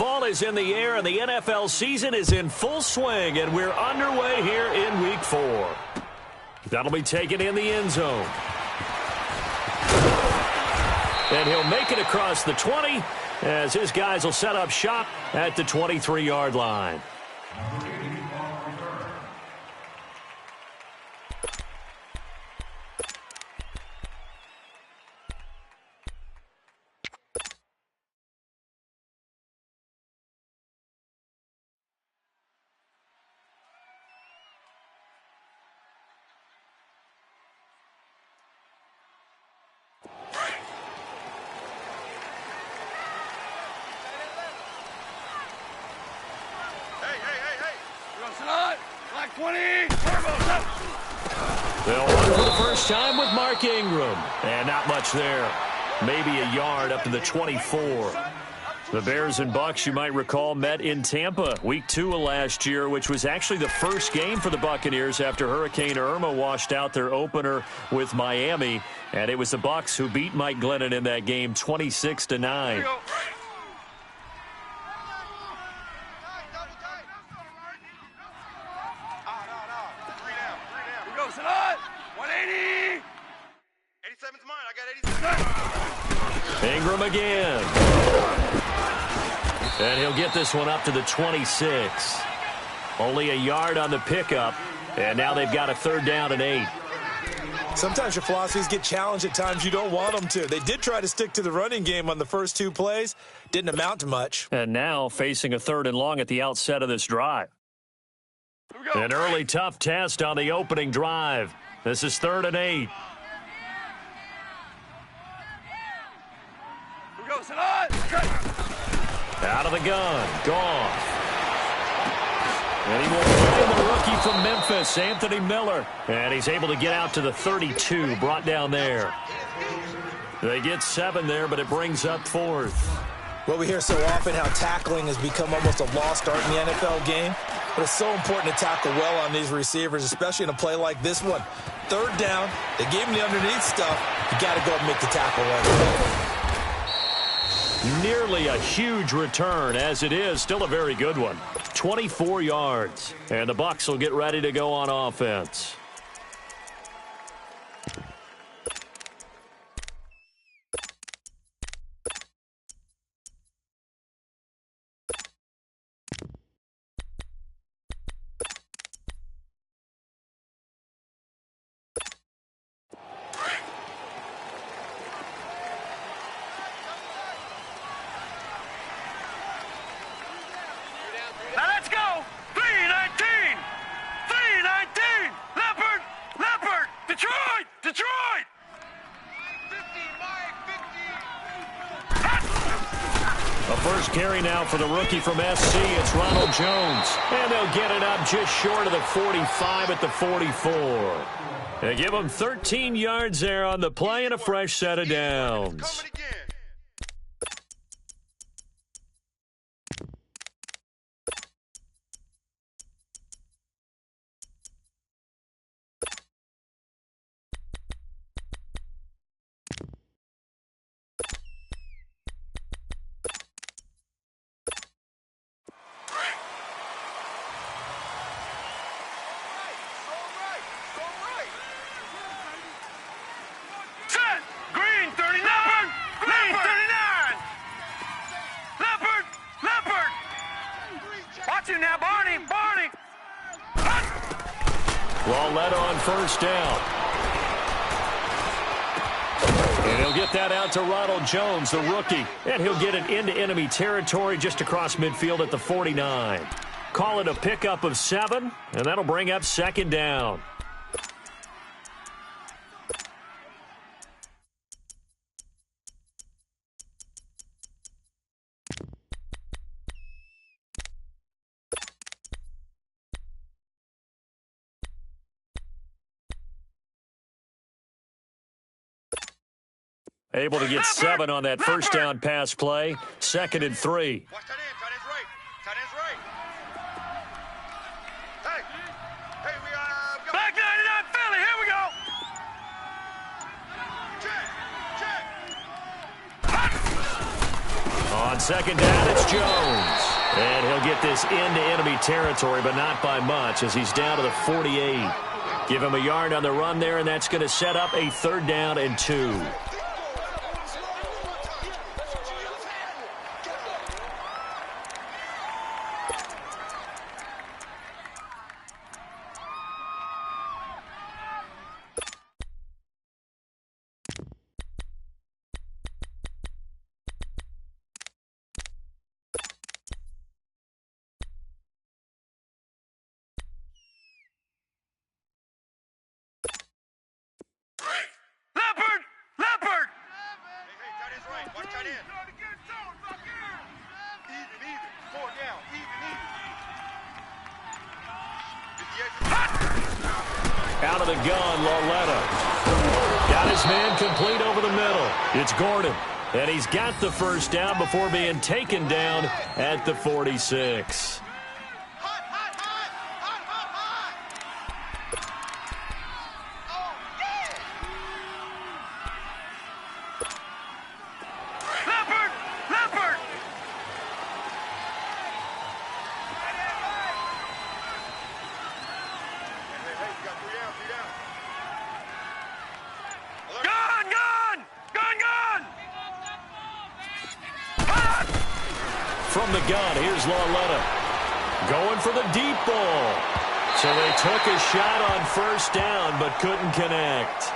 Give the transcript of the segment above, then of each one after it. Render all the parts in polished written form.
Fall is in the air, and the NFL season is in full swing, and we're underway here in Week 4. That'll be taken in the end zone. And he'll make it across the 20 as his guys will set up shop at the 23-yard line. They'll run for the first time with Mark Ingram. And not much there. Maybe a yard up to the 24. The Bears and Bucs, you might recall, met in Tampa Week 2 of last year, which was actually the first game for the Buccaneers after Hurricane Irma washed out their opener with Miami. And it was the Bucs who beat Mike Glennon in that game 26-9. Ingram again. And he'll get this one up to the 26. Only a yard on the pickup. And now they've got a 3rd down and 8. Sometimes your philosophies get challenged at times you don't want them to. They did try to stick to the running game on the first 2 plays. Didn't amount to much. And now facing a 3rd and long at the outset of this drive. An early tough test on the opening drive. This is 3rd and 8. Out of the gun. Goff. And he will find the rookie from Memphis, Anthony Miller. And he's able to get out to the 32, brought down there. They get 7 there, but it brings up 4th. Well, we hear so often how tackling has become almost a lost art in the NFL game. But it's so important to tackle well on these receivers, especially in a play like this one. 3rd down, they gave him the underneath stuff. You got to go and make the tackle right. Nearly a huge return, as it is still a very good one. 24 yards. And the Bucs will get ready to go on offense. Carry now for the rookie from SC. It's Ronald Jones. And they'll get it up just short of the 45 at the 44. They give him 13 yards there on the play and a fresh set of downs. Ball led on 1st down. And he'll get that out to Ronald Jones, the rookie. And he'll get it into enemy territory just across midfield at the 49. Call it a pickup of 7, and that'll bring up 2nd down. Able to get 7 on that 1st down pass play. 2nd and 3. Watch tight end. Tight end's right. Tight end's right. Hey. Hey, we go. Back 99 Philly. Here we go. Check. On second down, it's Jones. And he'll get this into enemy territory, but not by much as he's down to the 48. Give him a yard on the run there, and that's going to set up a 3rd down and 2. Out of the gun, Lauletta. Got his man complete over the middle. It's Gordon. And he's got the 1st down before being taken down at the 46. From the gun, here's Lauletta. Going for the deep ball. So they took a shot on 1st down, but couldn't connect.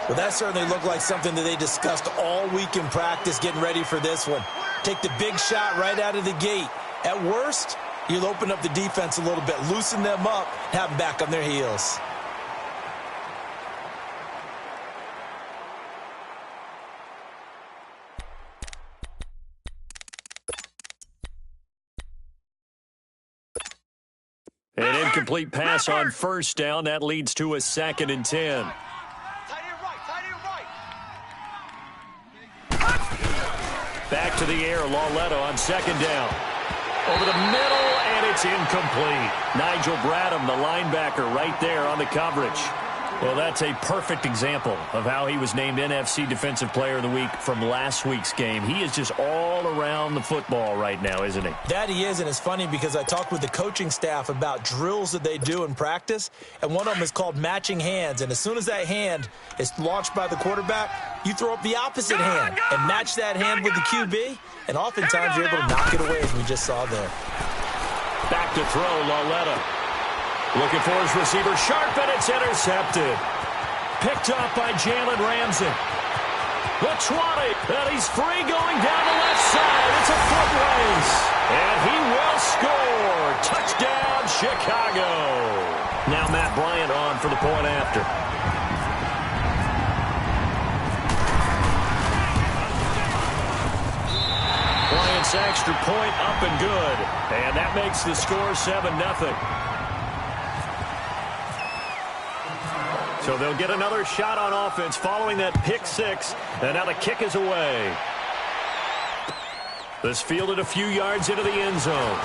Well, that certainly looked like something that they discussed all week in practice getting ready for this one. Take the big shot right out of the gate. At worst, you'll open up the defense a little bit, loosen them up, have them back on their heels. An incomplete pass on 1st down. That leads to a 2nd and 10. Back to the air, Lauletta on 2nd down. Over the middle, and it's incomplete. Nigel Bradham, the linebacker, right there on the coverage. Well, that's a perfect example of how he was named NFC Defensive Player of the Week from last week's game. He is just all around the football right now, isn't he? That he is, and it's funny because I talked with the coaching staff about drills that they do in practice, and one of them is called matching hands. And as soon as that hand is launched by the quarterback, you throw up the opposite hand and match that hand with the QB, and oftentimes you're able to knock it away, as we just saw there. Back to throw, Lauletta. Looking for his receiver, Sharp, and it's intercepted. Picked up by Jalen Ramsey. The 20, and he's free going down the left side. It's a foot race, and he will score. Touchdown, Chicago. Now Matt Bryant on for the point after. Bryant's extra point up and good, and that makes the score 7-0. So they'll get another shot on offense following that pick 6, and now the kick is away. This fielded a few yards into the end zone.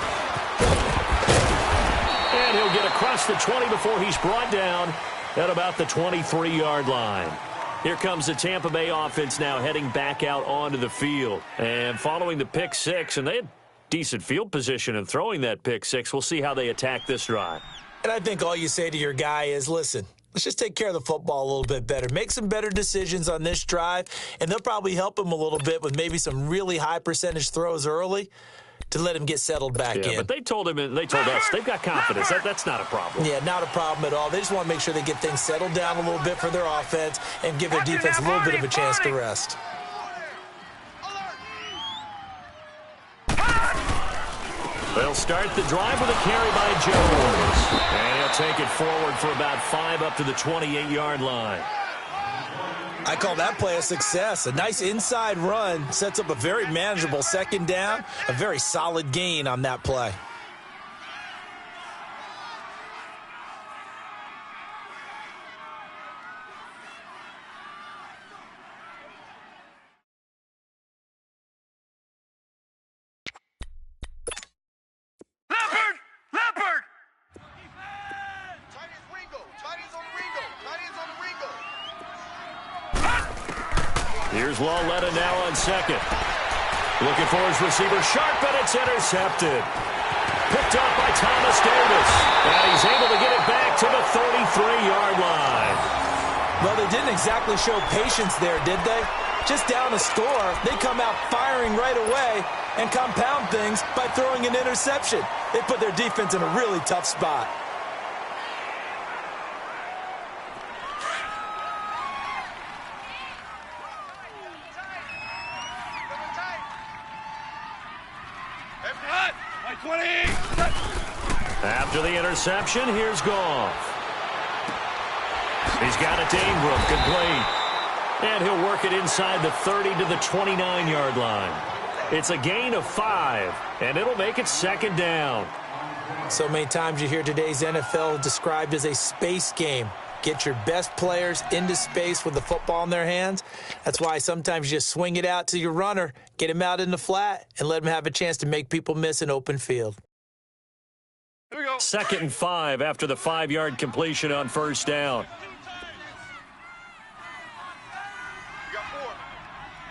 And he'll get across the 20 before he's brought down at about the 23-yard line. Here comes the Tampa Bay offense now heading back out onto the field. And following the pick 6, and they had decent field position in throwing that pick 6. We'll see how they attack this drive. And I think all you say to your guy is, listen, let's just take care of the football a little bit better. Make some better decisions on this drive, and they'll probably help him a little bit with maybe some really high percentage throws early to let him get settled back in. But they told him, and they told us, they've got confidence. That's not a problem. Yeah, not a problem at all. They just want to make sure they get things settled down a little bit for their offense and give their defense a little bit of a chance to rest. They'll start the drive with a carry by Jones. And he'll take it forward for about 5 up to the 28-yard line. I call that play a success. A nice inside run sets up a very manageable 2nd down, a very solid gain on that play. Here's Lauletta now on 2nd. Looking for his receiver sharp, but it's intercepted. Picked up by Thomas Davis. And he's able to get it back to the 33-yard line. Well, they didn't exactly show patience there, did they? Just down a score, they come out firing right away and compound things by throwing an interception. They put their defense in a really tough spot. After the interception, here's Goff. He's got it to Ingram, complete. And he'll work it inside the 30 to the 29-yard line. It's a gain of 5, and it'll make it second down. So many times you hear today's NFL described as a space game. Get your best players into space with the football in their hands. That's why sometimes you just swing it out to your runner, get him out in the flat, and let him have a chance to make people miss an open field. Here we go. 2nd and 5 after the 5-yard completion on first down. We got 4.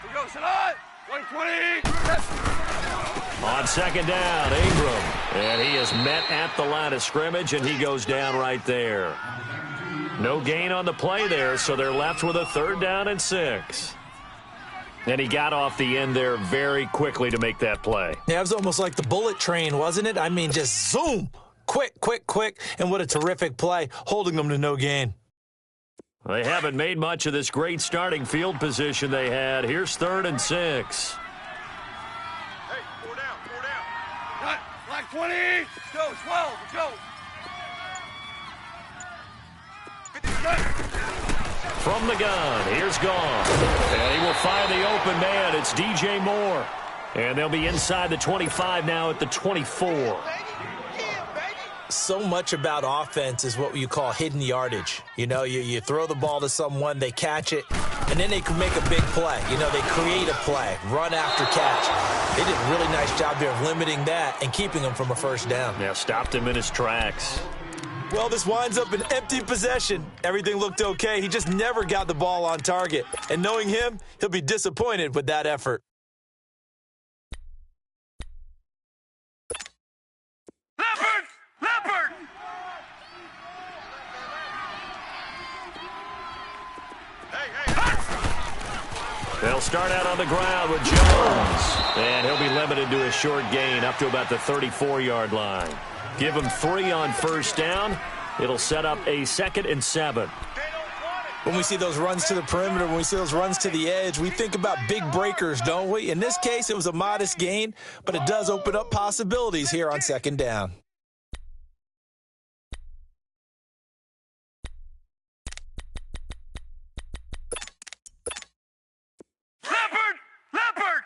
Here we go. Sit on. 120. On second down, Ingram. And he is met at the line of scrimmage, and he goes down right there. No gain on the play there, so they're left with a 3rd down and 6. And he got off the end there very quickly to make that play. Yeah, it was almost like the bullet train, wasn't it? I mean, just zoom. Quick, quick, quick. And what a terrific play, holding them to no gain. They haven't made much of this great starting field position they had. Here's 3rd and 6. Hey, 4 down, 4 down. Cut. Black 20. Let's go, 12. Let's go. 50, From the gun, here's Goff. And he will find the open man. It's DJ Moore. And they'll be inside the 25 now at the 24. So much about offense is what you call hidden yardage. You know, you throw the ball to someone, they catch it, and then they can make a big play. You know, they create a play, run after catch. They did a really nice job there of limiting that and keeping him from a 1st down. Yeah, stopped him in his tracks. Well, this winds up an empty possession. Everything looked okay. He just never got the ball on target. And knowing him, he'll be disappointed with that effort. Leopard! Leopard! Hey, hey! They'll start out on the ground with Jones. And he'll be limited to a short gain up to about the 34-yard line. Give him 3 on 1st down. It'll set up a 2nd and 7. When we see those runs to the perimeter, when we see those runs to the edge, we think about big breakers, don't we? In this case, it was a modest gain, but it does open up possibilities here on 2nd down. Leopard! Leopard!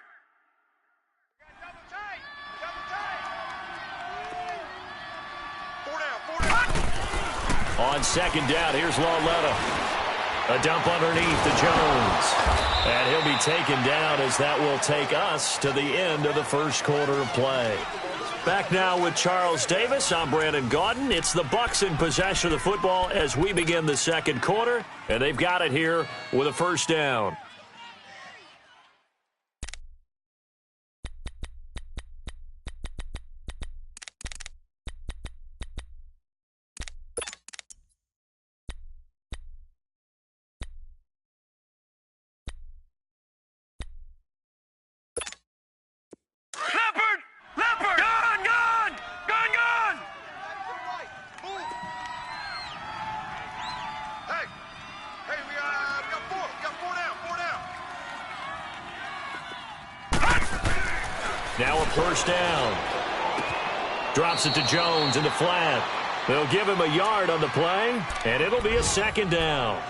On 2nd down, here's Lauletta. A dump underneath to Jones. And he'll be taken down as that will take us to the end of the 1st quarter of play. Back now with Charles Davis. I'm Brandon Gaudin. It's the Bucs in possession of the football as we begin the 2nd quarter. And they've got it here with a 1st down. Leopard! Leopard! Gone! Gone! Gone! Gone! Hey! Hey, we got 4. We got 4 down. 4 down. Now a 1st down. Drops it to Jones in the flat. They'll give him a yard on the play, and it'll be a 2nd down.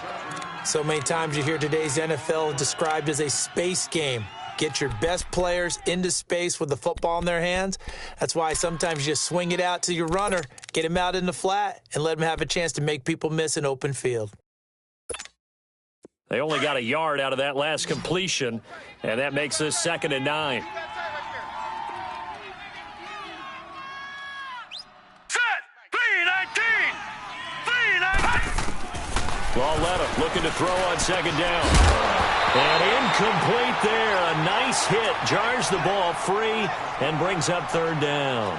So many times you hear today's NFL described as a space game. Get your best players into space with the football in their hands. That's why sometimes you just swing it out to your runner, get him out in the flat, and let him have a chance to make people miss an open field. They only got a yard out of that last completion, and that makes this 2nd and 9. Set! 319! 319! Lauletta looking to throw on second down. And incomplete there. A nice hit. Jars the ball free and brings up third down.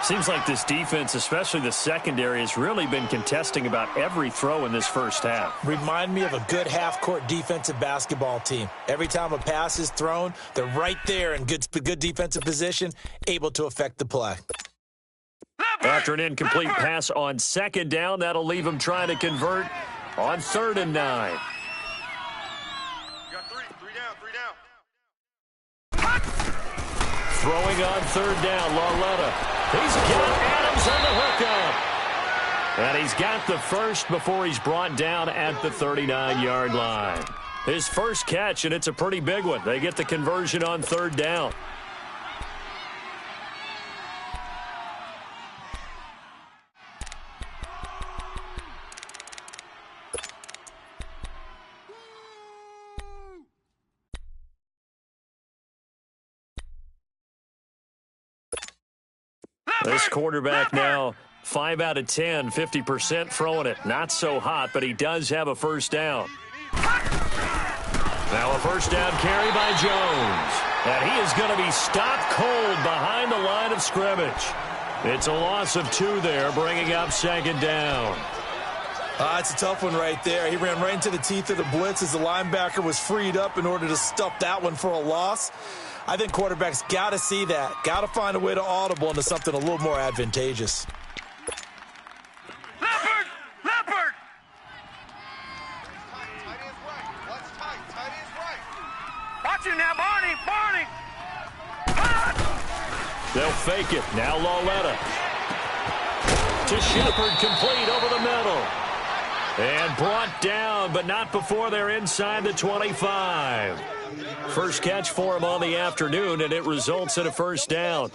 Seems like this defense, especially the secondary, has really been contesting about every throw in this first half. Remind me of a good half-court defensive basketball team. Every time a pass is thrown, they're right there in good defensive position, able to affect the play. After an incomplete pass on second down, that'll leave him trying to convert on 3rd and 9. You got three down. Throwing on 3rd down, Lauletta. He's got Adams on the hookup. And he's got the first before he's brought down at the 39-yard line. His first catch, and it's a pretty big one. They get the conversion on 3rd down. This quarterback now 5 out of 10, 50% throwing it. Not so hot, but he does have a first down. Now a first down carry by Jones. And he is going to be stopped cold behind the line of scrimmage. It's a loss of 2 there, bringing up second down. It's a tough one right there. He ran right into the teeth of the blitz as the linebacker was freed up in order to stuff that one for a loss. I think quarterbacks got to see that. Got to find a way to audible into something a little more advantageous. Leopard! Watch it now, Barney! They'll fake it. Now Lauletta. To Shepard, complete over the middle. And brought down, but not before they're inside the 25. First catch for him on the afternoon, and it results in a first down.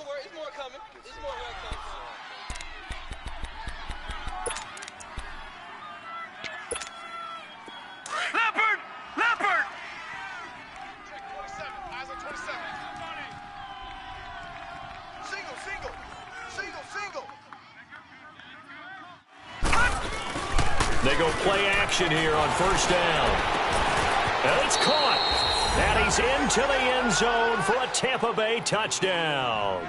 Leopard! Single! They go play action here on first down. And it's caught. And he's into the end zone for a Tampa Bay touchdown.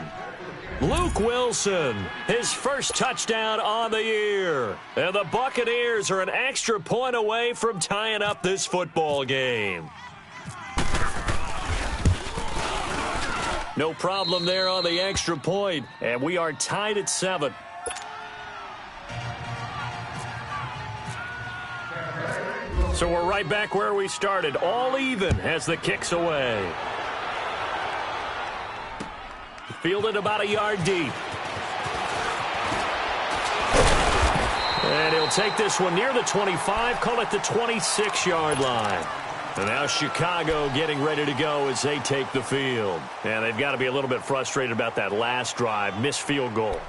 Luke Wilson, his first touchdown on the year. And the Buccaneers are an extra point away from tying up this football game. No problem there on the extra point. And we are tied at 7. So we're right back where we started, all even as the kick's away. Fielded about a yard deep. And he'll take this one near the 25, call it the 26-yard line. And now Chicago getting ready to go as they take the field. And they've got to be a little bit frustrated about that last drive, missed field goal.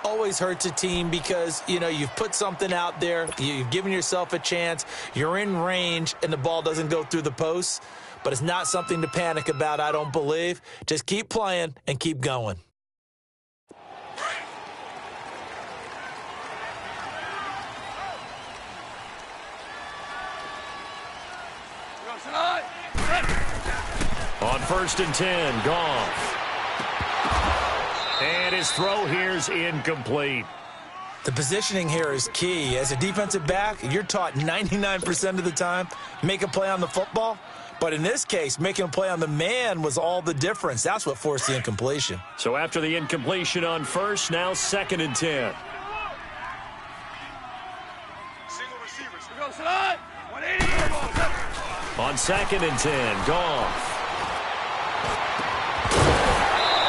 Always hurts a team because, you've put something out there, you've given yourself a chance, you're in range, and the ball doesn't go through the posts. But it's not something to panic about, I don't believe. Just keep playing and keep going. On 1st and 10, Goff. And his throw here's incomplete. The positioning here is key. As a defensive back, you're taught 99% of the time, make a play on the football. But in this case, making a play on the man was all the difference. That's what forced the incompletion. So after the incompletion on 1st, now 2nd and 10. Single receivers. We go slide. 180. On 2nd and 10, Goff.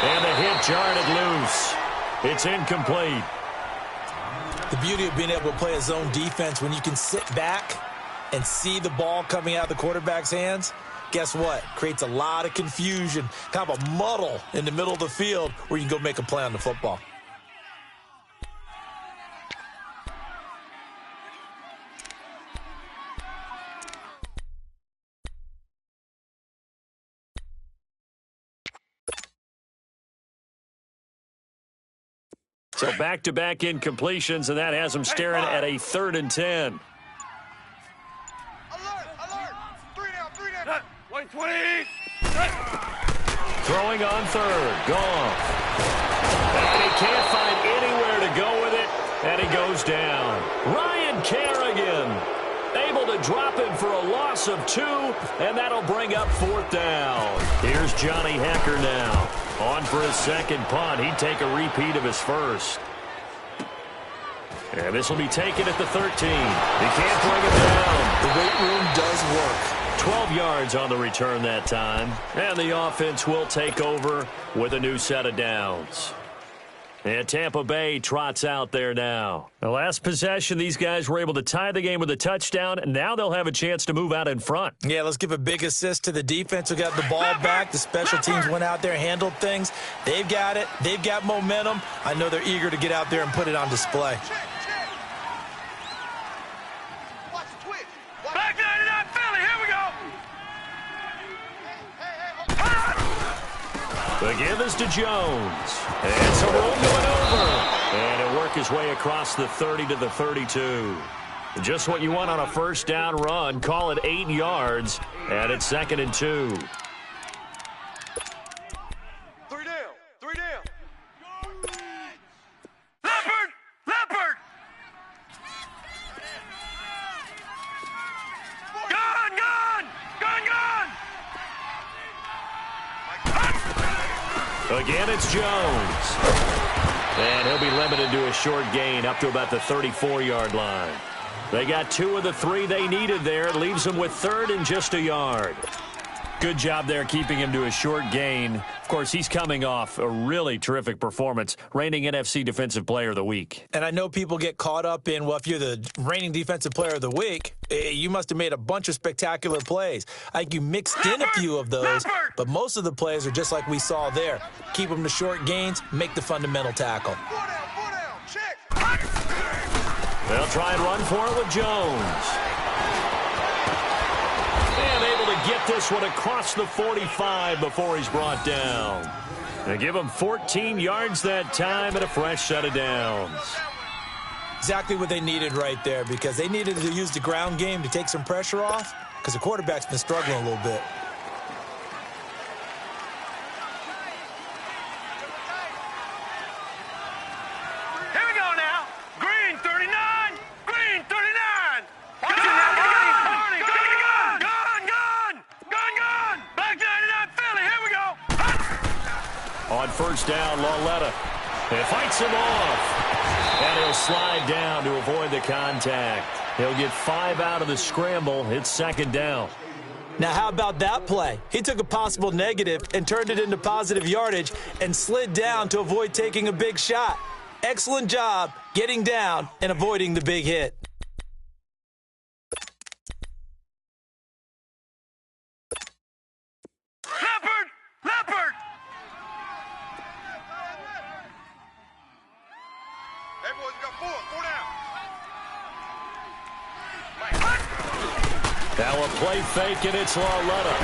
And the hit jarred it loose. It's incomplete. The beauty of being able to play a zone defense when you can sit back and see the ball coming out of the quarterback's hands, guess what? Creates a lot of confusion, kind of a muddle in the middle of the field where you can go make a play on the football. So back-to-back incompletions, and that has them staring at a 3rd and 10. 120. Throwing on third. Goff. And he can't find anywhere to go with it, and he goes down. Ryan Kerrigan able to drop him for a loss of 2, and that'll bring up 4th down. Here's Johnny Hecker now. On for his second punt. He'd take a repeat of his first. And this will be taken at the 13. He can't bring it down. The weight room does work. 12 yards on the return that time. And the offense will take over with a new set of downs. And Tampa Bay trots out there now. The last possession, these guys were able to tie the game with a touchdown, and now they'll have a chance to move out in front. Yeah, let's give a big assist to the defense who got the ball back. The special teams went out there, handled things. They've got it. They've got momentum. I know they're eager to get out there and put it on display. Back 99 Philly, here we go. The give is to Jones. And some room going over. And he'll work his way across the 30 to the 32. Just what you want on a first down run. Call it 8 yards. And it's 2nd and 2. 3 down. 3 down. Leopard! Leopard! Gun! Gun! Gun! Gun! Again, it's Jones. And he'll be limited to a short gain up to about the 34-yard line. They got 2 of the 3 they needed there. It leaves them with 3rd and just a yard. Good job there keeping him to a short gain. Of course, he's coming off a really terrific performance, reigning NFC Defensive Player of the Week. And I know people get caught up in, well, if you're the reigning Defensive Player of the Week, you must have made a bunch of spectacular plays. I think you mixed in a few of those, but most of the plays are just like we saw there. Keep them to short gains, make the fundamental tackle. 4 down, check. They'll try and run for it with Jones. And able to get this one across the 45 before he's brought down. They give him 14 yards that time and a fresh set of downs. Exactly what they needed right there, because they needed to use the ground game to take some pressure off, because the quarterback's been struggling a little bit. Here we go now. Green 39. Green 39. Gun! Gun! Gun! Gun! Gun! Gun! Back 99 Philly. Here we go. On first down, Lauletta. It fights him off. And he'll slide down to avoid the contact. He'll get 5 out of the scramble. It's 2nd down. Now, how about that play? He took a possible negative and turned it into positive yardage and slid down to avoid taking a big shot. Excellent job getting down and avoiding the big hit. Leopard! Leopard! Hey, boys, we got 4. 4 down. Now a play fake, and it's Lauletta.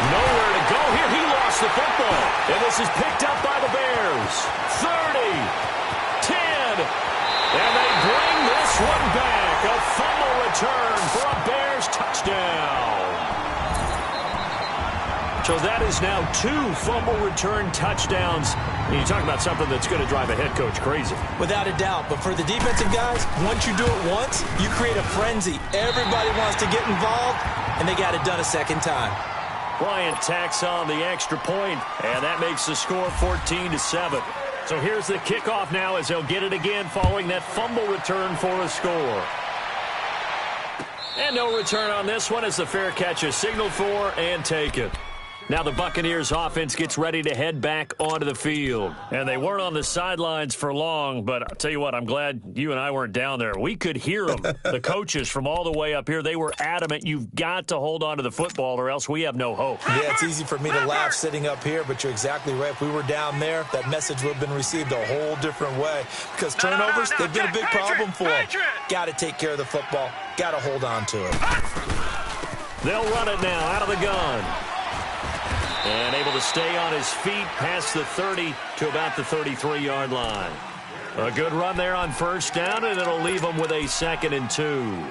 Nowhere to go here. He lost the football. And this is picked up by the Bears. 30, 10, and they bring this one back. A fumble return for a Bears touchdown. So that is now 2 fumble return touchdowns. And you talk about something that's going to drive a head coach crazy. Without a doubt. But for the defensive guys, once you do it once, you create a frenzy. Everybody wants to get involved, and they got it done a second time. Bryant tacks on the extra point, and that makes the score 14-7. So here's the kickoff now as they'll get it again following that fumble return for a score. And no return on this one as the fair catch is signaled for and taken. Now the Buccaneers offense gets ready to head back onto the field. And they weren't on the sidelines for long, but I'll tell you what, I'm glad you and I weren't down there. We could hear them. The coaches from all the way up here, they were adamant, you've got to hold on to the football or else we have no hope. Yeah, it's easy for me to laugh sitting up here, but you're exactly right. If we were down there, that message would have been received a whole different way. Because turnovers, they've been a big problem for them. Got to take care of the football. Got to hold on to it. They'll run it now out of the gun. And able to stay on his feet past the 30 to about the 33-yard line. A good run there on first down, and it'll leave them with a 2nd and 2.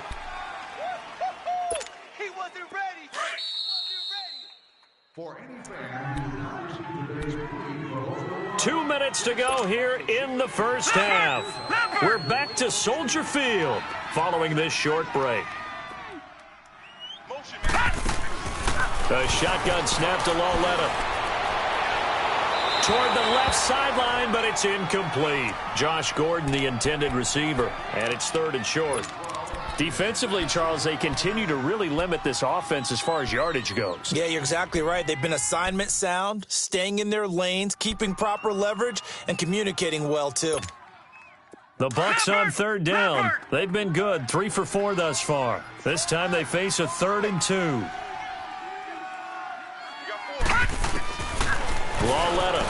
2 minutes to go here in the first half. We're back to Soldier Field following this short break. The shotgun snap to Lauletta. Toward the left sideline, but it's incomplete. Josh Gordon, the intended receiver, and it's 3rd and short. Defensively, Charles, they continue to really limit this offense as far as yardage goes. Yeah, you're exactly right. They've been assignment sound, staying in their lanes, keeping proper leverage, and communicating well, too. The Bucs on 3rd down. They've been good, 3 for 4 thus far. This time they face a 3rd and 2. Lauletta.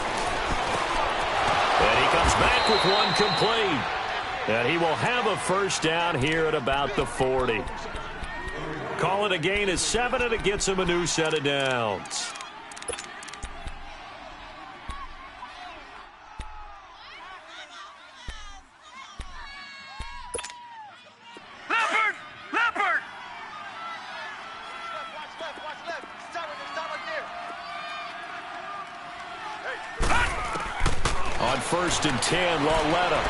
And he comes back with one complete. And he will have a first down here at about the 40. Call it a gain of 7, and it gets him a new set of downs. Leopard! Watch left. Stop right there. On 1st and 10, Lauletta.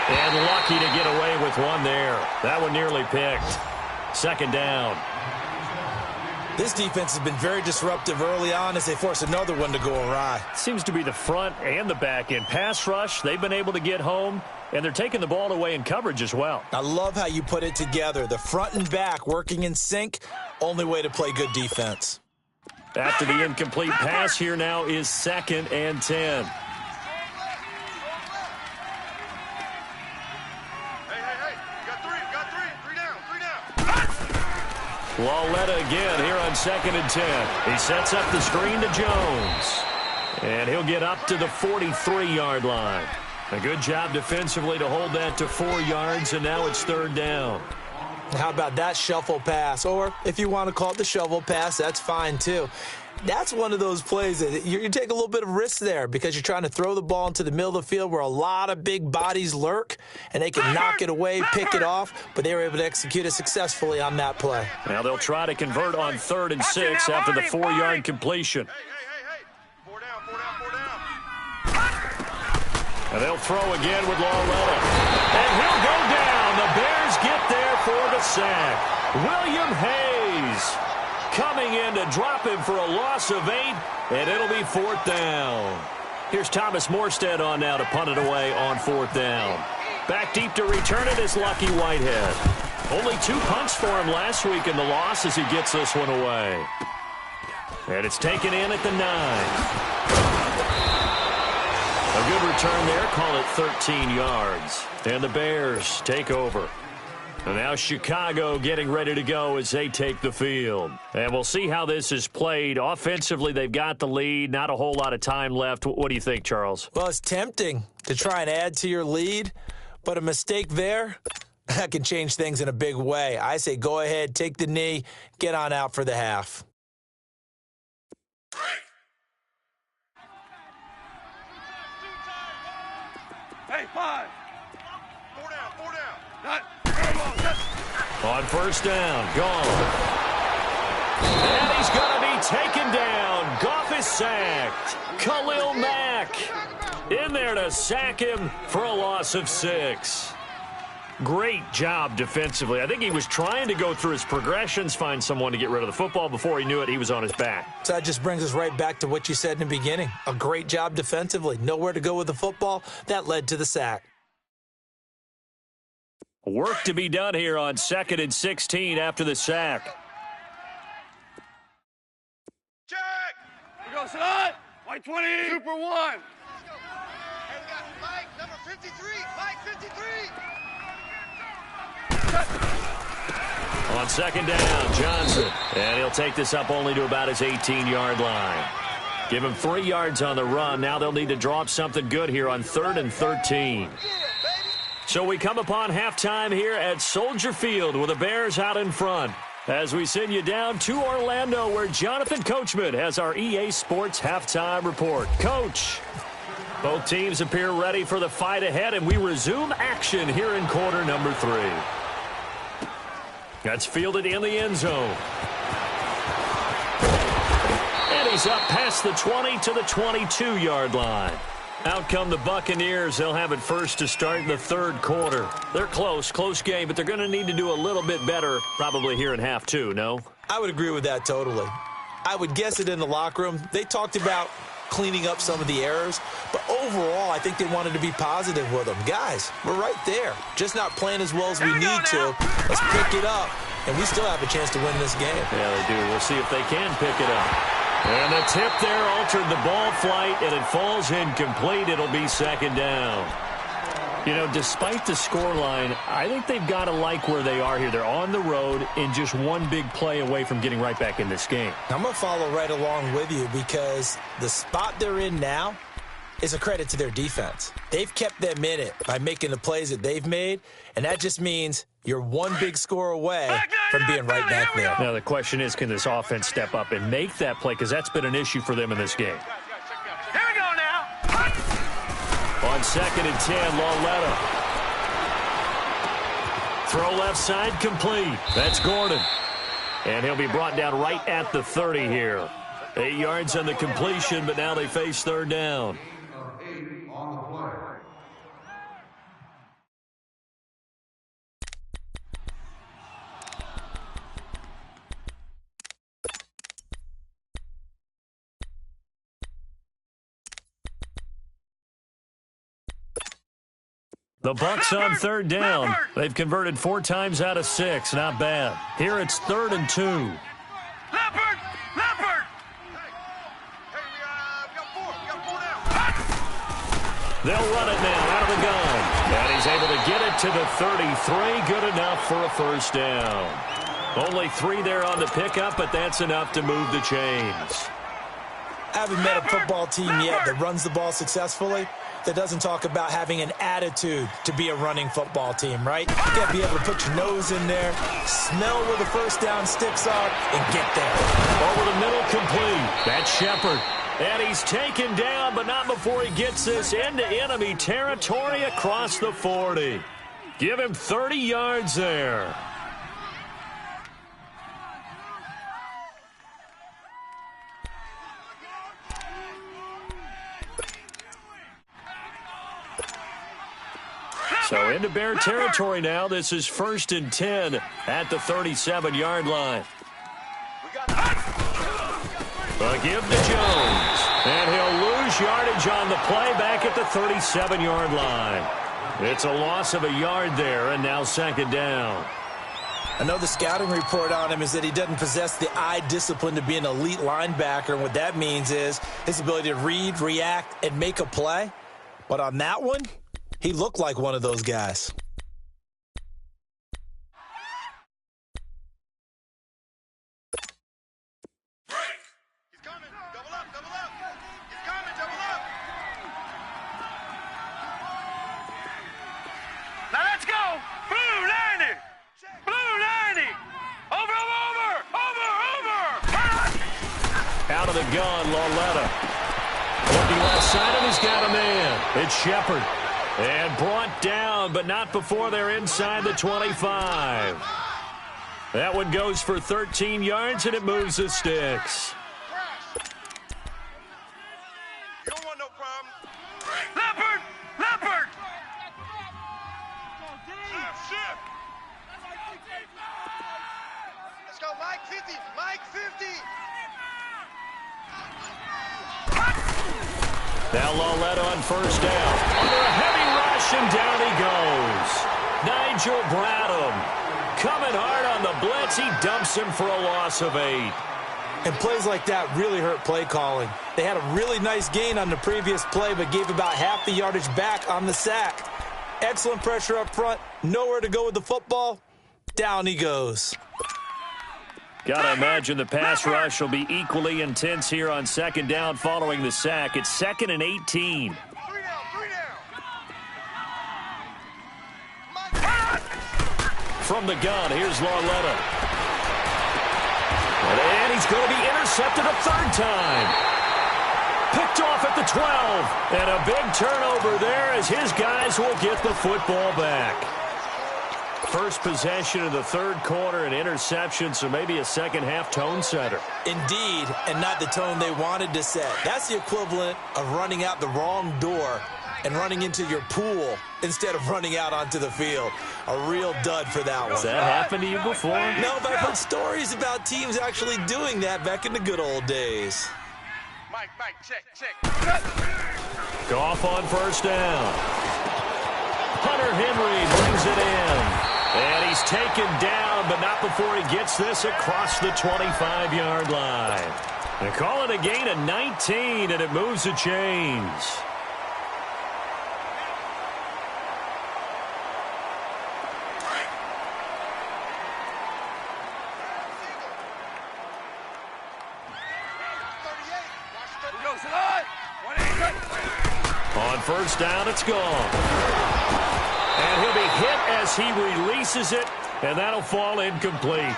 And lucky to get away with one there. That one nearly picked. 2nd down. This defense has been very disruptive early on as they force another one to go awry. Seems to be the front and the back end. Pass rush, they've been able to get home, and they're taking the ball away in coverage as well. I love how you put it together. The front and back working in sync, only way to play good defense. After the incomplete pass, here now is 2nd and 10. Lauletta again here on 2nd and 10. He sets up the screen to Jones. And he'll get up to the 43-yard line. A good job defensively to hold that to 4 yards, and now it's 3rd down. How about that shuffle pass? Or if you want to call it the shovel pass, that's fine too. That's one of those plays that you take a little bit of risk there because you're trying to throw the ball into the middle of the field where a lot of big bodies lurk, and they can knock it away, pick it off, but they were able to execute it successfully on that play. Now they'll try to convert on 3rd and 6 after the 4-yard completion. Four down. And they'll throw again with Lauletta. And he'll go down. The Bears get there for the sack. William Hayes coming in to drop him for a loss of 8, and it'll be 4th down. Here's Thomas Morstead on now to punt it away on 4th down. Back deep to return it is Lucky Whitehead. Only 2 punts for him last week in the loss as he gets this one away. And it's taken in at the 9. A good return there, call it 13 yards. And the Bears take over. And now Chicago getting ready to go as they take the field. And we'll see how this is played. Offensively, they've got the lead. Not a whole lot of time left. What do you think, Charles? Well, it's tempting to try and add to your lead, but a mistake there, that can change things in a big way. I say go ahead, take the knee, get on out for the half. Hey, 5. Four down. Not. On 1st down, gone. And he's going to be taken down. Goff is sacked. Khalil Mack in there to sack him for a loss of 6. Great job defensively. I think he was trying to go through his progressions, find someone to get rid of the football. Before he knew it, he was on his back. So that just brings us right back to what you said in the beginning. A great job defensively. Nowhere to go with the football. That led to the sack. Work to be done here on 2nd and 16 after the sack. Check. We go, son. White 20. Super 1. Hey, we got Mike, number 53. Mike 53. On 2nd down, Johnson. And he'll take this up only to about his 18-yard line. Give him 3 yards on the run. Now they'll need to draw up something good here on 3rd and 13. So we come upon halftime here at Soldier Field with the Bears out in front. As we send you down to Orlando where Jonathan Coachman has our EA Sports halftime report. Coach, both teams appear ready for the fight ahead, and we resume action here in quarter number 3. That's fielded in the end zone. And he carries up past the 20 to the 22-yard line. Out come the Buccaneers. They'll have it first to start in the third quarter. They're close game, but they're going to need to do a little bit better probably here in half two, no? I would agree with that totally. I would guess it in the locker room. They talked about cleaning up some of the errors, but overall, I think they wanted to be positive with them. Guys, we're right there. Just not playing as well as we need to. Let's pick it up, and we still have a chance to win this game. Yeah, they do. We'll see if they can pick it up. And the tip there altered the ball flight, and it falls incomplete. It'll be second down. You know, despite the scoreline, I think they've got to like where they are here. They're on the road and just one big play away from getting right back in this game. I'm going to follow right along with you because the spot they're in now is a credit to their defense. They've kept them in it by making the plays that they've made, and that just means you're one big score away from being right back there. Now, the question is, can this offense step up and make that play? Because that's been an issue for them in this game. Here we go now. On 2nd and 10, Lauletta. Throw left side, complete. That's Gordon. And he'll be brought down right at the 30 here. 8 yards on the completion, but now they face third down. The Bucs on third down. They've converted 4 times out of 6. Not bad. Here it's 3rd and 2. Leopard! Leopard! Hey, we got 4 now. They'll run it now out of the gun. And he's able to get it to the 33. Good enough for a first down. Only 3 there on the pickup, but that's enough to move the chains. I haven't met a football team yet that runs the ball successfully that doesn't talk about having an attitude to be a running football team, right? You got to be able to put your nose in there, smell where the first down sticks are, and get there. Over the middle, complete. That's Shepard. And he's taken down, but not before he gets this into enemy territory across the 40. Give him 30 yards there. So into Bear territory now. This is 1st and 10 at the 37-yard line. A give to Jones. And he'll lose yardage on the play back at the 37-yard line. It's a loss of a yard there, and now 2nd down. I know the scouting report on him is that he doesn't possess the eye discipline to be an elite linebacker. And what that means is his ability to read, react, and make a play. But on that one, he looked like one of those guys. He's coming. Double up, double up. He's coming, double up. Now let's go. Blue 90. Blue 90. Over. Out of the gun, Lauletta. Looking left side, and he's got a man. It's Shepard. And brought down, but not before they're inside the 25. That one goes for 13 yards, and it moves the sticks. You don't want no problem. Leopard! Leopard! Shift. Let's go, Mike 50. Mike 50. Now Lauletta on first down. Under a heavy rush, and down he goes. Nigel Bradham coming hard on the blitz. He dumps him for a loss of 8. And plays like that really hurt play calling. They had a really nice gain on the previous play, but gave about half the yardage back on the sack. Excellent pressure up front. Nowhere to go with the football. Down he goes. Gotta imagine the pass rush will be equally intense here on 2nd down following the sack. It's 2nd and 18. 3 down. From the gun, here's Lauletta. And he's going to be intercepted a 3rd time. Picked off at the 12. And a big turnover there as his guys will get the football back. First possession of the third quarter, an interception, so maybe a second-half tone setter. Indeed, and not the tone they wanted to set. That's the equivalent of running out the wrong door and running into your pool instead of running out onto the field. A real dud for that one. Has that happened to you before? No, but I've heard stories about teams actually doing that back in the good old days. Mike, check. Goff on first down. Hunter Henry brings it in. And he's taken down, but not before he gets this across the 25-yard line. They call it a gain of 19, and it moves the chains. On first down, it's gone. And he'll be hit as he releases it, and that'll fall incomplete.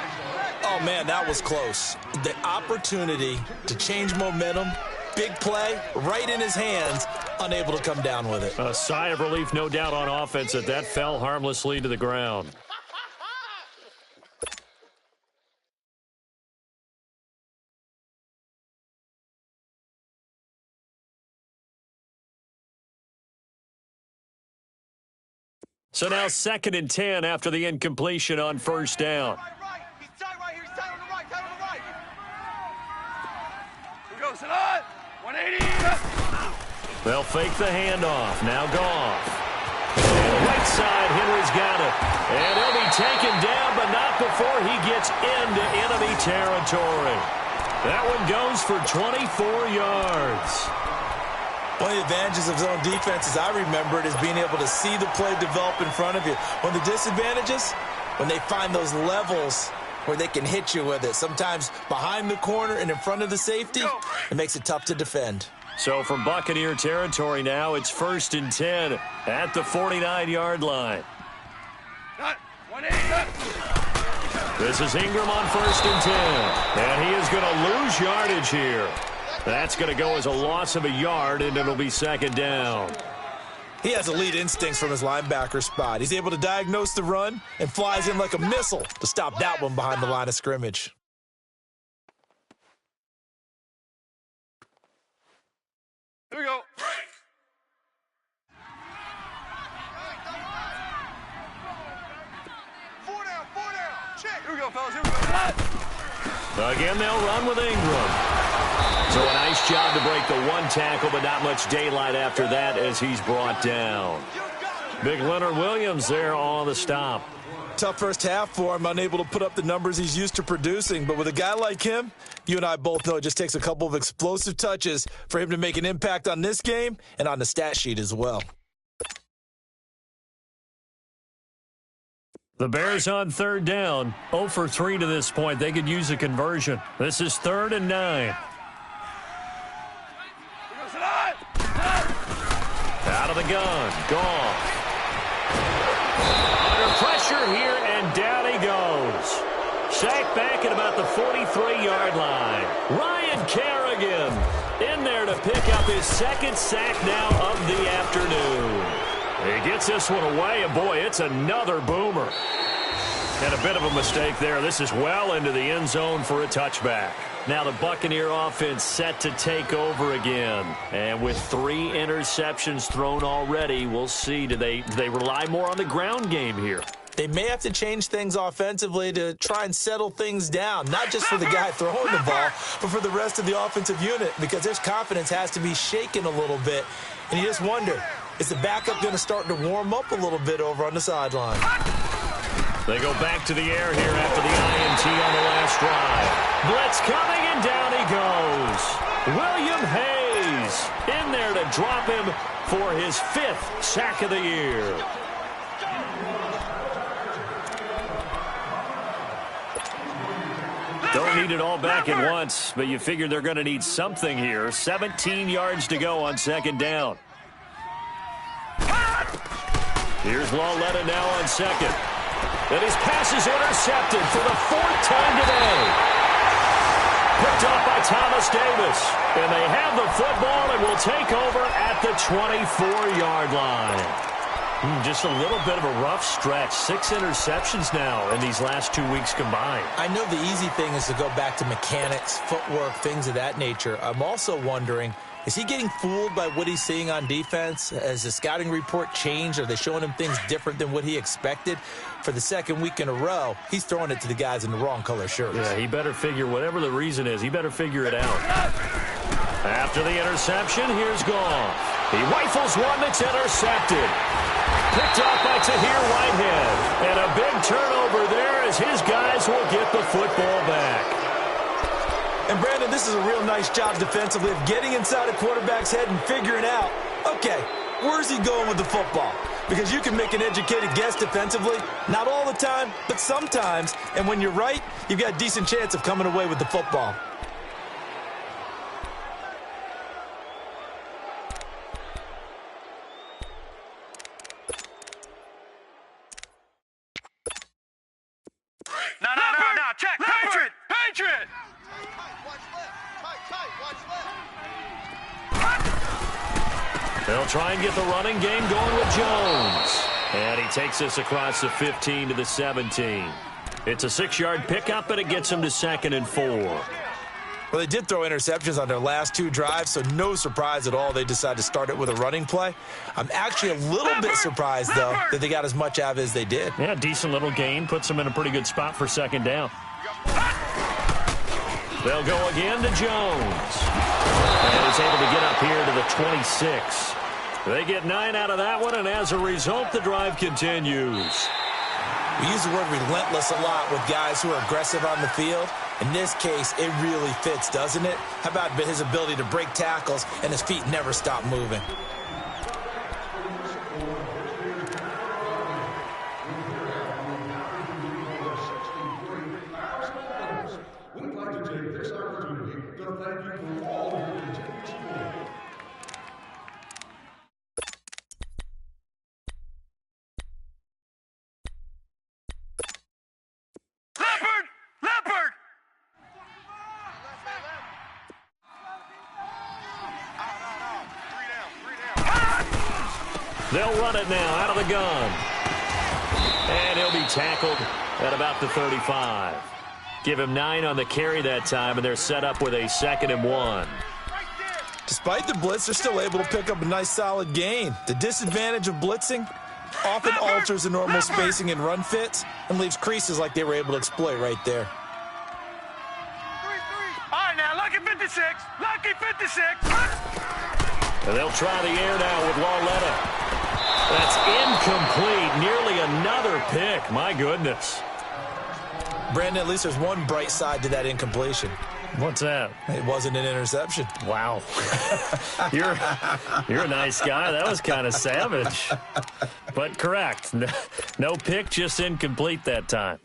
Oh, man, that was close. The opportunity to change momentum, big play, right in his hands, unable to come down with it. A sigh of relief, no doubt, on offense that fell harmlessly to the ground. So now 2nd and 10 after the incompletion on first down. He's tight right here. He's tight on the right. Here we go, Salah. 180. They'll fake the handoff. Now Goff. And right side, Henry's got it. And he'll be taken down, but not before he gets into enemy territory. That one goes for 24 yards. One of the advantages of zone defense, as I remember it, is being able to see the play develop in front of you. One of the disadvantages, when they find those levels where they can hit you with it. Sometimes behind the corner and in front of the safety, it makes it tough to defend. So from Buccaneer territory now, it's 1st and 10 at the 49-yard line. 180. This is Ingram on 1st and 10. And he is going to lose yardage here. That's going to go as a loss of a yard, and it'll be 2nd down. He has elite instincts from his linebacker spot. He's able to diagnose the run and flies in like a missile to stop that one behind the line of scrimmage. Here we go. Four down. Check. Here we go, fellas. Here we go. Again, they'll run with Ingram. So a nice job to break the one tackle, but not much daylight after that as he's brought down. Big Leonard Williams there on the stop. Tough first half for him, unable to put up the numbers he's used to producing. But with a guy like him, you and I both know it just takes a couple of explosive touches for him to make an impact on this game and on the stat sheet as well. The Bears on 3rd down, 0 for 3 to this point. They could use a conversion. This is 3rd and 9. Out of the gun, Goff. Under pressure here, and down he goes. Sacked back at about the 43-yard line. Ryan Kerrigan in there to pick up his 2nd sack now of the afternoon. He gets this one away, and boy, it's another boomer. And a bit of a mistake there. This is well into the end zone for a touchback. Now the Buccaneer offense set to take over again. And with 3 interceptions thrown already, we'll see. Do they rely more on the ground game here? They may have to change things offensively to try and settle things down, not just for the guy throwing the ball, but for the rest of the offensive unit, because their confidence has to be shaken a little bit. And you just wonder, is the backup going to start to warm up a little bit over on the sideline? They go back to the air here after the INT on the last drive. Blitz coming, and down he goes. William Hayes in there to drop him for his 5th sack of the year. Don't need it all back at once, but you figure they're going to need something here. 17 yards to go on 2nd down. Here's Lauletta now on 2nd. And his pass is intercepted for the 4th time today. Picked up by Thomas Davis. And they have the football and will take over at the 24-yard line. Just a little bit of a rough stretch. 6 interceptions now in these last 2 weeks combined. I know the easy thing is to go back to mechanics, footwork, things of that nature. I'm also wondering, is he getting fooled by what he's seeing on defense? Has the scouting report changed? Are they showing him things different than what he expected? For the second week in a row, he's throwing it to the guys in the wrong color shirts. Yeah, he better figure, whatever the reason is, he better figure it out. After the interception, here's Goff. He rifles one that's intercepted. Picked off by Tahir Whitehead. And a big turnover there as his guys will get the football back. And, Brandon, this is a real nice job defensively of getting inside a quarterback's head and figuring out, okay, where's he going with the football? Because you can make an educated guess defensively. Not all the time, but sometimes. And when you're right, you've got a decent chance of coming away with the football. No, check. Patriot! Patriot! Watch left. Tight, watch left. They'll try and get the running game going with Jones. And he takes us across the 15 to the 17. It's a 6-yard pickup, and it gets him to 2nd and 4. Well, they did throw interceptions on their last 2 drives, so no surprise at all they decided to start it with a running play. I'm actually a little bit surprised, though, that they got as much out of it as they did. Yeah, decent little gain. Puts them in a pretty good spot for 2nd down. They'll go again to Jones. And he's able to get up here to the 26. They get 9 out of that one, and as a result, the drive continues. We use the word relentless a lot with guys who are aggressive on the field. In this case, it really fits, doesn't it? How about his ability to break tackles and his feet never stop moving? We'd like to take this opportunity to thank you for all of your continued support. Leopard! They'll run it now out of the gun. And he'll be tackled at about the 35. Give him 9 on the carry that time, and they're set up with a 2nd and 1. Despite the blitz, they're still able to pick up a nice solid gain. The disadvantage of blitzing often alters the normal spacing and run fits and leaves creases like they were able to exploit right there. 3-3. All right, now, lucky 56. Lucky 56. And they'll try the air now with Lauletta. That's incomplete. Nearly another pick. My goodness. Brandon, at least there's one bright side to that incompletion. What's that? It wasn't an interception. Wow. You're a nice guy. That was kind of savage. But correct. No pick, just incomplete that time.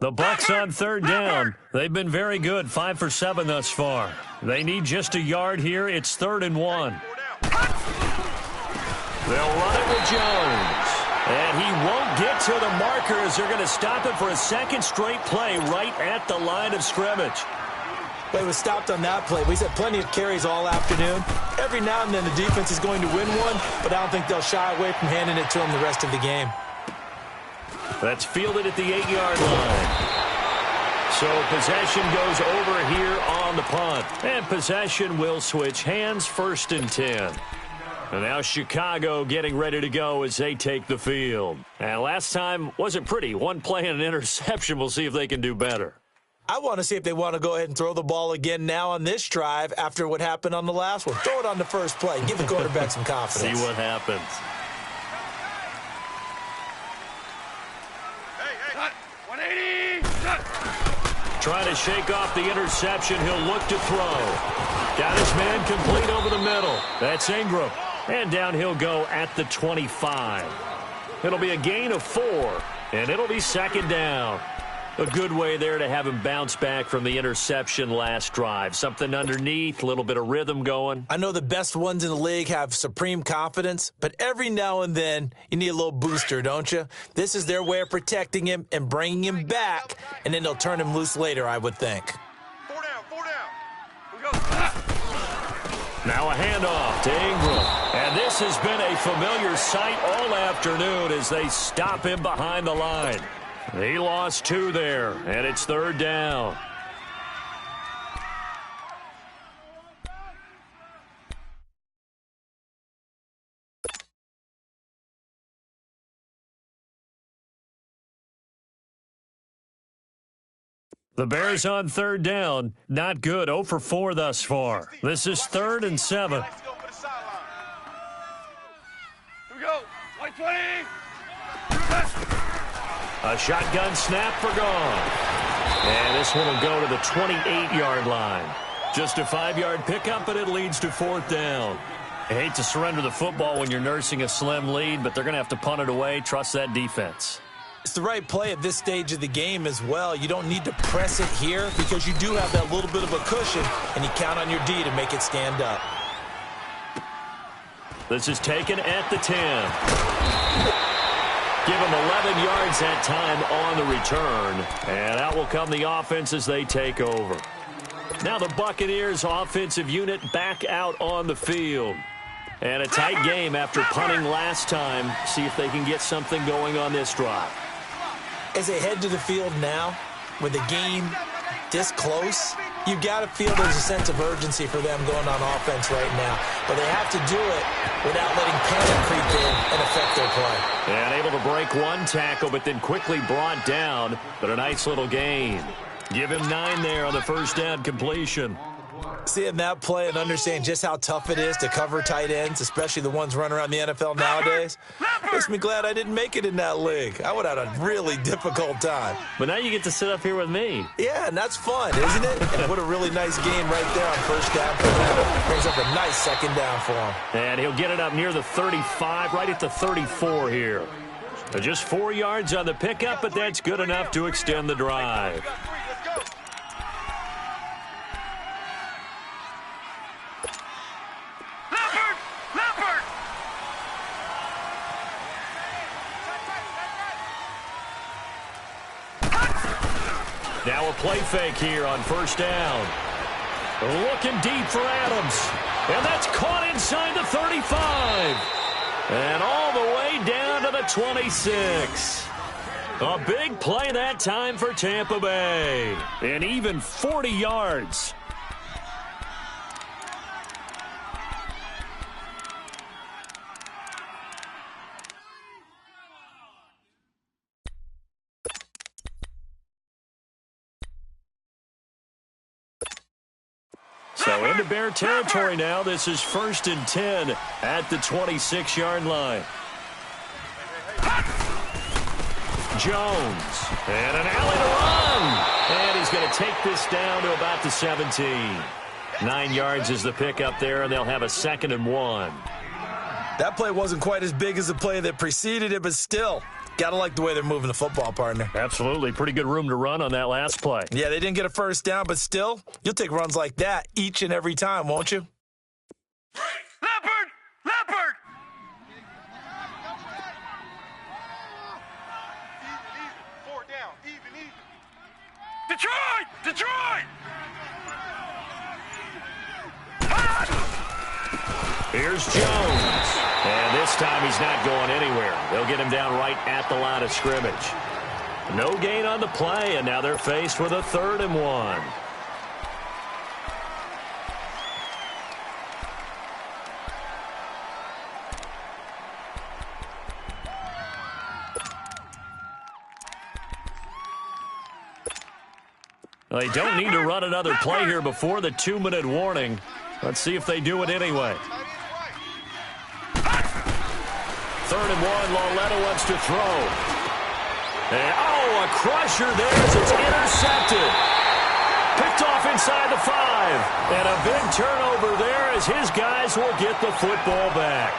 The Bucs on 3rd down. They've been very good, 5 for 7 thus far. They need just a yard here. It's 3rd and 1. They'll run it with Jones. And he won't get to the markers. They're going to stop it for a 2nd straight play right at the line of scrimmage. But he was stopped on that play. We've had plenty of carries all afternoon. Every now and then the defense is going to win one, but I don't think they'll shy away from handing it to him the rest of the game. That's fielded at the 8-yard line. So possession goes over here on the punt. And possession will switch hands, 1st and 10. And now Chicago getting ready to go as they take the field. And last time wasn't pretty. 1 play and an interception. We'll see if they can do better. I want to see if they want to go ahead and throw the ball again now on this drive after what happened on the last one. Throw it on the first play. Give the quarterback some confidence. See what happens. Hey, 180. Trying to shake off the interception. He'll look to throw. Got his man complete over the middle. That's Ingram. And down he'll go at the 25. It'll be a gain of 4, and it'll be 2nd down. A good way there to have him bounce back from the interception last drive. Something underneath, a little bit of rhythm going. I know the best ones in the league have supreme confidence, but every now and then you need a little booster, don't you? This is their way of protecting him and bringing him back, and then they'll turn him loose later, I would think. 4 down, 4 down. We go. Now a handoff to Ingram. And this has been a familiar sight all afternoon as they stop him behind the line. He lost 2 there, and it's 3rd down. The Bears on 3rd down. Not good. 0 for 4 thus far. This is 3rd and 7. Let's go for the sideline. Here we go. White 20. A shotgun snap for gone. And this one will go to the 28-yard line. Just a 5-yard pickup, but it leads to 4th down. I hate to surrender the football when you're nursing a slim lead, but they're going to have to punt it away. Trust that defense. It's the right play at this stage of the game as well. You don't need to press it here because you do have that little bit of a cushion, and you count on your D to make it stand up. This is taken at the 10. Give him 11 yards that time on the return. And out will come the offense as they take over. Now the Buccaneers offensive unit back out on the field. And a tight game after punting last time. See if they can get something going on this drive. As they head to the field now, with the game this close, you've got to feel there's a sense of urgency for them going on offense right now. But they have to do it without letting panic creep in and affect their play. And able to break one tackle, but then quickly brought down. But a nice little gain. Give him 9 there on the first down completion. Seeing that play and understanding just how tough it is to cover tight ends, especially the ones running around the NFL nowadays, makes me glad I didn't make it in that league. I would have had a really difficult time. But now you get to sit up here with me. Yeah, and that's fun, isn't it? And what a really nice game right there on first down for them. Brings up a nice 2nd down for him. And he'll get it up near the 35, right at the 34 here. Just 4 yards on the pickup, but that's good enough to extend the drive. Now a play fake here on first down. Looking deep for Adams. And that's caught inside the 35. And all the way down to the 26. A big play that time for Tampa Bay. And even 40 yards. So into Bear territory now. This is 1st and 10 at the 26-yard line. Jones. And an alley to run. And he's going to take this down to about the 17. 9 yards is the pickup there, and they'll have a 2nd and 1. That play wasn't quite as big as the play that preceded it, but still, got to like the way they're moving the football, partner. Absolutely. Pretty good room to run on that last play. Yeah, they didn't get a first down, but still, you'll take runs like that each and every time, won't you? Leopard! Leopard! Even. 4 down. Even. Detroit! Detroit! Here's Jones. And this time he's not going anywhere. They'll get him down right at the line of scrimmage. No gain on the play, and now they're faced with a 3rd and 1. Well, they don't need to run another play here before the 2-minute warning. Let's see if they do it anyway. 3rd and 1, Lauletta wants to throw. And, oh, a crusher there as it's intercepted. Picked off inside the 5. And a big turnover there as his guys will get the football back.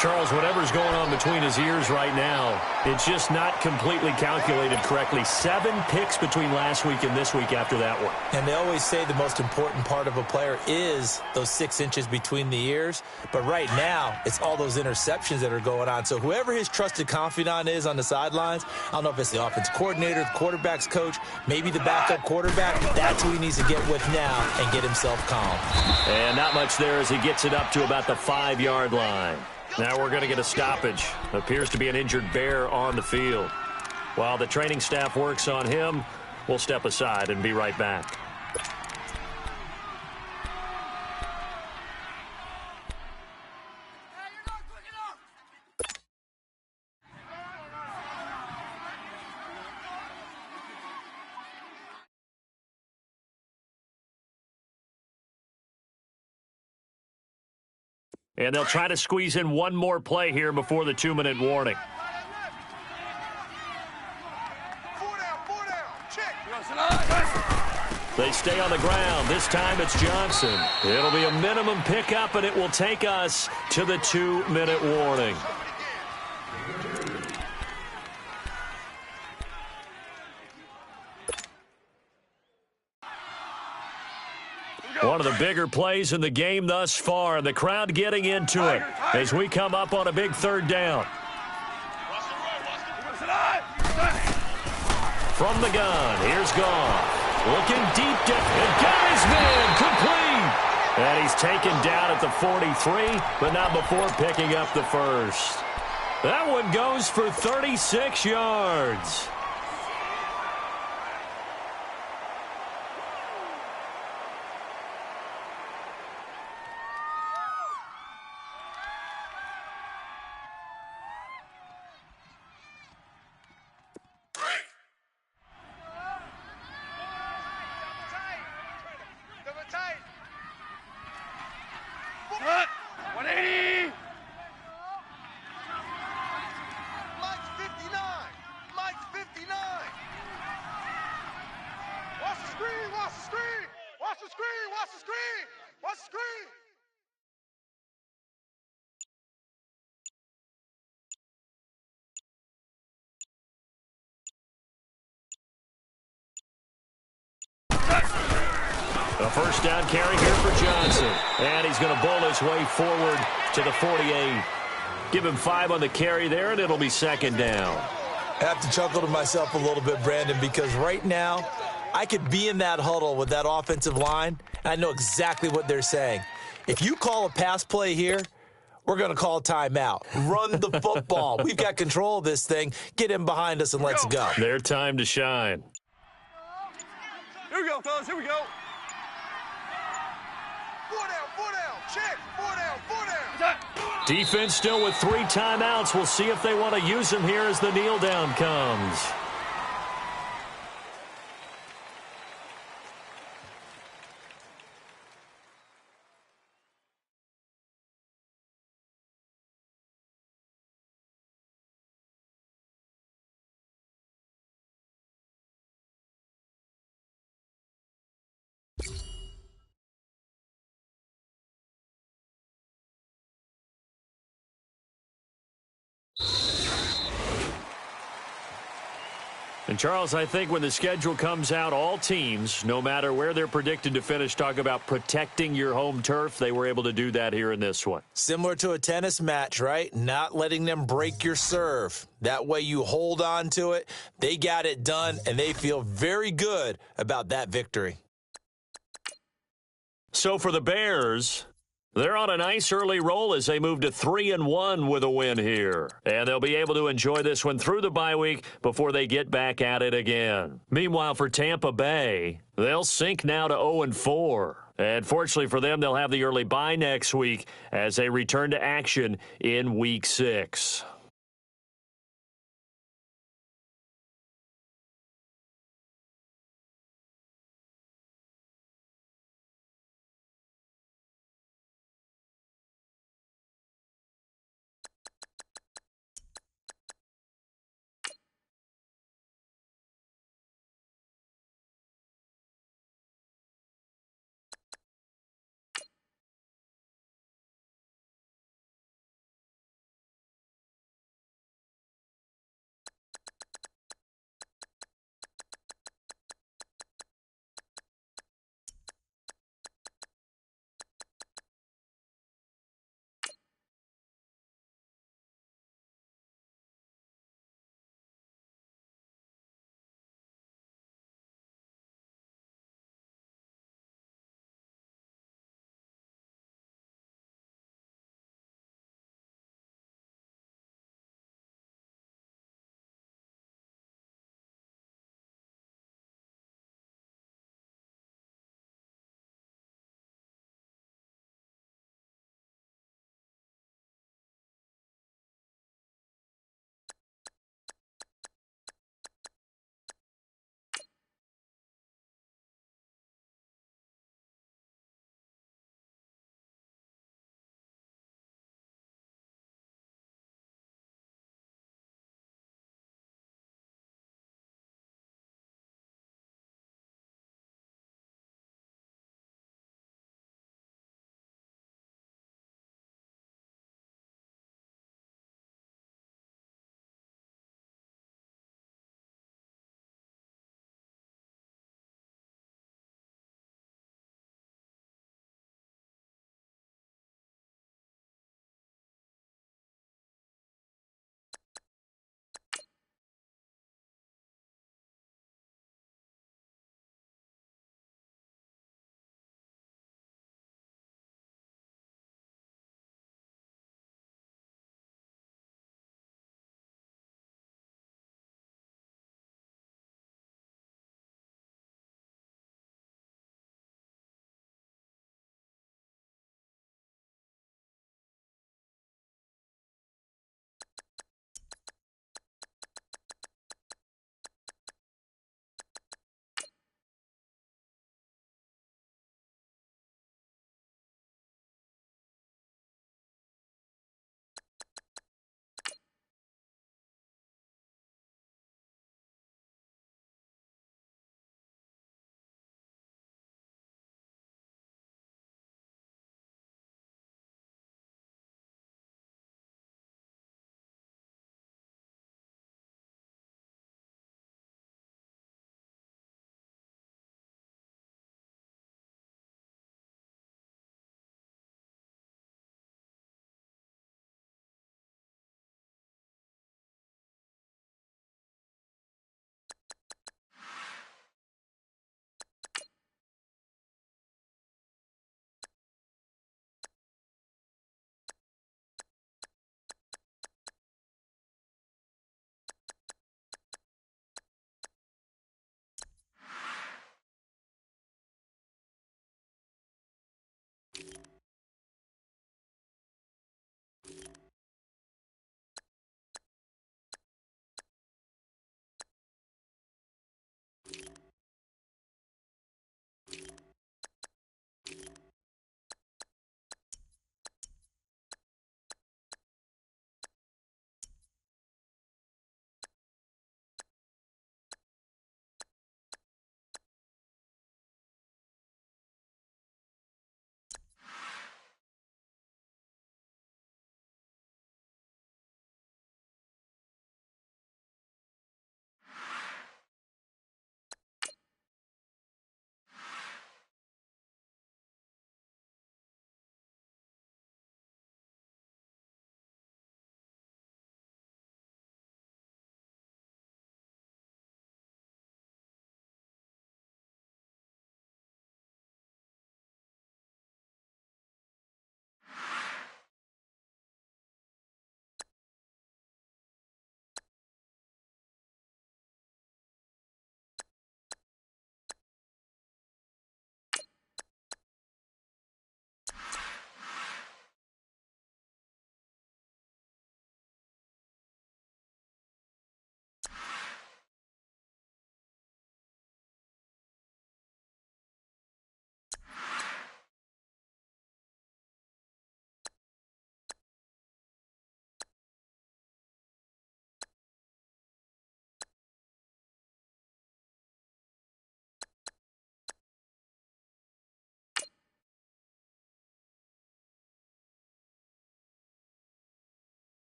Charles, whatever's going on between his ears right now, it's just not completely calculated correctly. 7 picks between last week and this week after that one. And they always say the most important part of a player is those 6 inches between the ears. But right now, it's all those interceptions that are going on. So whoever his trusted confidant is on the sidelines, I don't know if it's the offensive coordinator, the quarterback's coach, maybe the backup quarterback, that's who he needs to get with now and get himself calm. And not much there as he gets it up to about the 5-yard line. Now we're going to get a stoppage. Appears to be an injured Bear on the field. While the training staff works on him, we'll step aside and be right back. And they'll try to squeeze in one more play here before the 2-minute warning. 4 down, check. They stay on the ground. This time it's Johnson. It'll be a minimum pickup, and it will take us to the 2-minute warning. One of the bigger plays in the game thus far, and the crowd getting into it as we come up on a big 3rd down. From the gun, here's Goff. Looking deep down, and got his man complete. And he's taken down at the 43, but not before picking up the first. That one goes for 36 yards. A first down carry here for Johnson. And he's going to bowl his way forward to the 48. Give him 5 on the carry there, and it'll be 2nd down. I have to chuckle to myself a little bit, Brandon, because right now I could be in that huddle with that offensive line, and I know exactly what they're saying. If you call a pass play here, we're going to call timeout. Run the football. We've got control of this thing. Get him behind us and let's go. Their time to shine. Here we go, fellas. Here we go. 4 down, check. 4 down. Defense still with 3 timeouts. We'll see if they want to use them here as the kneel down comes. And, Charles, I think when the schedule comes out, all teams, no matter where they're predicted to finish, talk about protecting your home turf. They were able to do that here in this one. Similar to a tennis match, right? Not letting them break your serve. That way you hold on to it. They got it done, and they feel very good about that victory. So for the Bears, they're on a nice early roll as they move to 3-1 with a win here. And they'll be able to enjoy this one through the bye week before they get back at it again. Meanwhile, for Tampa Bay, they'll sink now to 0-4. And fortunately for them, they'll have the early bye next week as they return to action in Week 6.